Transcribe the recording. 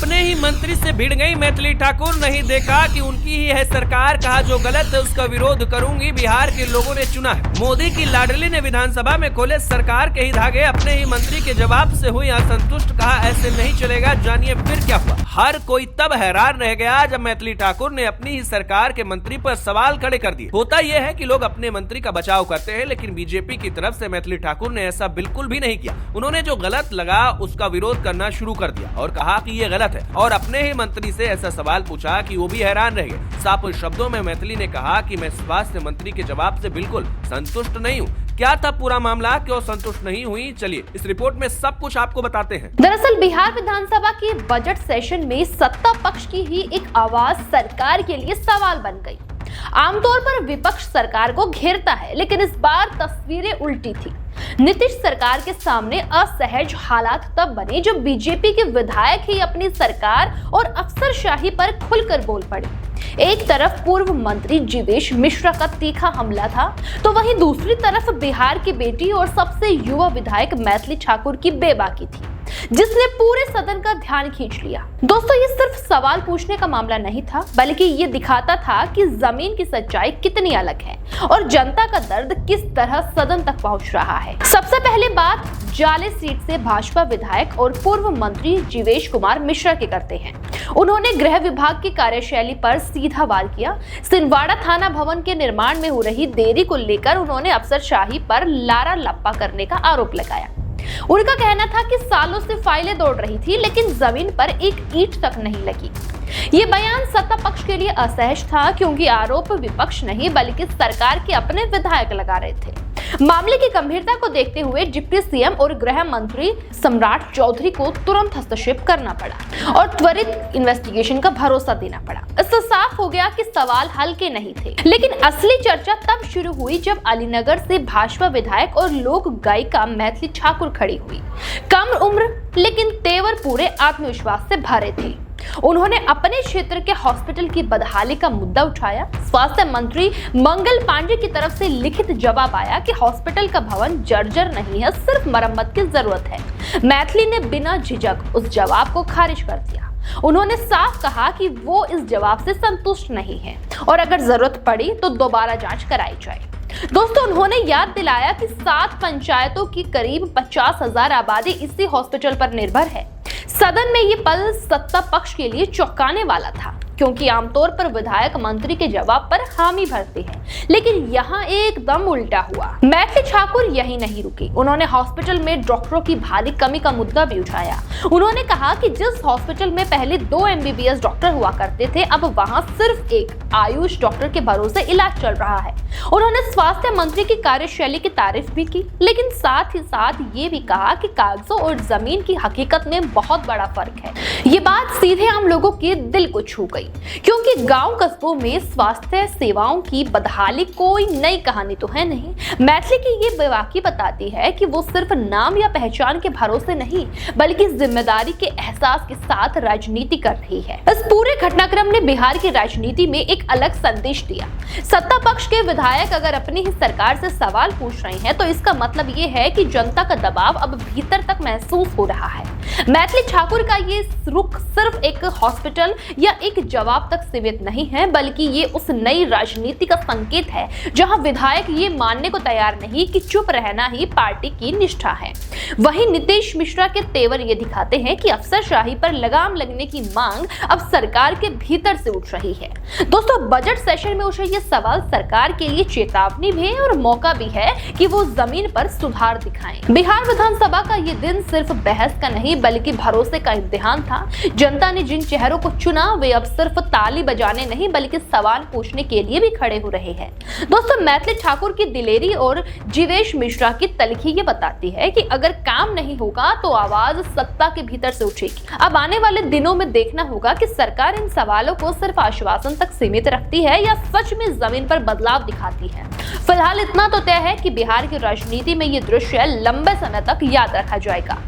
अपने ही मंत्री से भिड़ गई मैथिली ठाकुर। नहीं देखा कि उनकी ही है सरकार, कहा जो गलत है उसका विरोध करूंगी, बिहार के लोगों ने चुना है। मोदी की लाडली ने विधानसभा में खोले सरकार के ही धागे, अपने ही मंत्री के जवाब से हुई असंतुष्ट, कहा ऐसे नहीं चलेगा, जानिए फिर क्या हुआ। हर कोई तब हैरान रह गया जब मैथिली ठाकुर ने अपनी ही सरकार के मंत्री पर सवाल खड़े कर दिए। होता यह है कि लोग अपने मंत्री का बचाव करते हैं, लेकिन बीजेपी की तरफ से मैथिली ठाकुर ने ऐसा बिल्कुल भी नहीं किया। उन्होंने जो गलत लगा उसका विरोध करना शुरू कर दिया और कहा कि ये गलत है, और अपने ही मंत्री से ऐसा सवाल पूछा कि वो भी हैरान रह गए। साफ शब्दों में मैथिली ने कहा कि मैं स्वास्थ्य मंत्री के जवाब से बिल्कुल संतुष्ट नहीं हूँ। क्या था पूरा मामला, क्यों संतुष्ट नहीं हुई, चलिए इस रिपोर्ट में सब कुछ आपको बताते हैं। दरअसल बिहार विधानसभा के बजट सेशन में सत्ता पक्ष की ही एक आवाज सरकार के लिए सवाल बन गई। आमतौर पर विपक्ष सरकार को घेरता है, लेकिन इस बार तस्वीरें उल्टी थी। नीतीश सरकार के सामने असहज हालात तब बने जब बीजेपी के विधायक ही अपनी सरकार और अफसरशाही पर खुलकर बोल पड़े। एक तरफ पूर्व मंत्री जीवेश मिश्रा का तीखा हमला था, तो वहीं दूसरी तरफ बिहार की बेटी और सबसे युवा विधायक मैथिली ठाकुर की बेबाकी थी, जिसने पूरे सदन का ध्यान खींच लिया। दोस्तों, ये सिर्फ सवाल पूछने का मामला नहीं था, बल्कि ये दिखाता था कि जमीन की सच्चाई कितनी अलग है और जनता का दर्द किस तरह सदन तक पहुंच रहा है। सबसे पहले बात जाले सीट से भाजपा विधायक और पूर्व मंत्री जीवेश कुमार मिश्रा के करते हैं। उन्होंने गृह विभाग की कार्यशैली पर सीधा वार किया। सिंदवाड़ा थाना भवन के निर्माण में हो रही देरी को लेकर उन्होंने अफसरशाही पर लारा लप्पा करने का आरोप लगाया। उनका कहना था कि सालों से फाइलें दौड़ रही थी, लेकिन जमीन पर एक ईंट तक नहीं लगी। ये बयान सत्ता पक्ष के लिए असहज था, क्योंकि आरोप विपक्ष नहीं बल्कि सरकार के अपने विधायक लगा रहे थे। मामले की गंभीरता को देखते हुए डिप्टी सीएम और गृह मंत्री सम्राट चौधरी को तुरंत हस्तक्षेप करना पड़ा और त्वरित इन्वेस्टिगेशन का भरोसा देना पड़ा। इससे साफ हो गया कि सवाल हल्के नहीं थे। लेकिन असली चर्चा तब शुरू हुई जब अलीनगर से भाजपा विधायक और लोक गायिका मैथिली ठाकुर खड़ी हुई। कम उम्र लेकिन तेवर पूरे आत्मविश्वास से भरे थे। उन्होंने अपने क्षेत्र के हॉस्पिटल की बदहाली का मुद्दा उठाया। स्वास्थ्य मंत्री मंगल पांडे की तरफ से लिखित जवाब आया कि हॉस्पिटल का भवन जर्जर नहीं है, सिर्फ मरम्मत की जरूरत है। मैथिली ने बिना झिझक उस जवाब को खारिज कर दिया। उन्होंने साफ कहा कि वो इस जवाब से संतुष्ट नहीं है और अगर जरूरत पड़ी तो दोबारा जांच कराई जाए। दोस्तों, उन्होंने याद दिलाया कि 7 पंचायतों की करीब 50,000 आबादी इसी हॉस्पिटल पर निर्भर है। सदन में ये पल सत्ता पक्ष के लिए चौंकाने वाला था, क्योंकि आमतौर पर विधायक मंत्री के जवाब पर हामी भरते हैं, लेकिन यहाँ एकदम उल्टा हुआ। मैथिली ठाकुर यही नहीं रुकी। उन्होंने हॉस्पिटल में डॉक्टरों की भारी कमी का मुद्दा भी उठाया। उन्होंने कहा कि जिस हॉस्पिटल में पहले 2 MBBS डॉक्टर हुआ करते थे, अब वहाँ सिर्फ एक आयुष डॉक्टर के भरोसे इलाज चल रहा है। उन्होंने स्वास्थ्य मंत्री की कार्यशैली की तारीफ भी की, लेकिन साथ ही साथ ये भी कहा कि कागजों और जमीन की हकीकत में बहुत बड़ा फर्क है। ये बात सीधे आम लोगों के दिल को छू गई, क्योंकि गांव कस्बों में स्वास्थ्य सेवाओं की बदहाली कोई नई कहानी तो है नहीं। मैथिली की ये बेबाकी बताती है कि वो सिर्फ नाम या पहचान के भरोसे नहीं, बल्कि जिम्मेदारी के एहसास के साथ राजनीति कर रही है। इस पूरे घटनाक्रम ने बिहार की राजनीति में एक अलग संदेश दिया। सत्ता पक्ष के विधायक अगर अपनी ही सरकार से सवाल पूछ रहे हैं, तो इसका मतलब ये है कि जनता का दबाव अब भीतर तक महसूस हो रहा है। मैथिली ठाकुर का ये रुख सिर्फ एक हॉस्पिटल या एक जवाब तक सीमित नहीं है, बल्कि ये उस नई राजनीति का संकेत है जहां विधायक ये मानने को तैयार नहीं कि चुप रहना ही पार्टी की निष्ठा है। वहीं नीतीश मिश्रा के तेवर ये दिखाते हैं कि अफसरशाही पर लगाम लगने की मांग अब सरकार के भीतर से उठ रही है। दोस्तों, बजट सेशन में उठे ये सवाल सरकार के लिए चेतावनी भी है और मौका भी है कि वो जमीन पर सुधार दिखाएं। बिहार विधानसभा का ये दिन सिर्फ बहस का नहीं बल्कि भरोसे का इम्तिहान था। जनता ने जिन चेहरों को चुना वे अब सिर्फ ताली बजाने नहीं बल्कि सवाल पूछने के लिए भी खड़े हो रहे हैं। दोस्तों, मैथिली ठाकुर की दिलेरी और जीवेश मिश्रा की तलखी ये बताती है कि अगर काम नहीं होगा तो आवाज सत्ता के भीतर से उठेगी। अब आने वाले दिनों में देखना होगा कि सरकार इन सवालों को सिर्फ आश्वासन तक सीमित रखती है या सच में जमीन पर बदलाव दिखाती है। फिलहाल इतना तो तय है कि बिहार की राजनीति में ये दृश्य लंबे समय तक याद रखा जाएगा।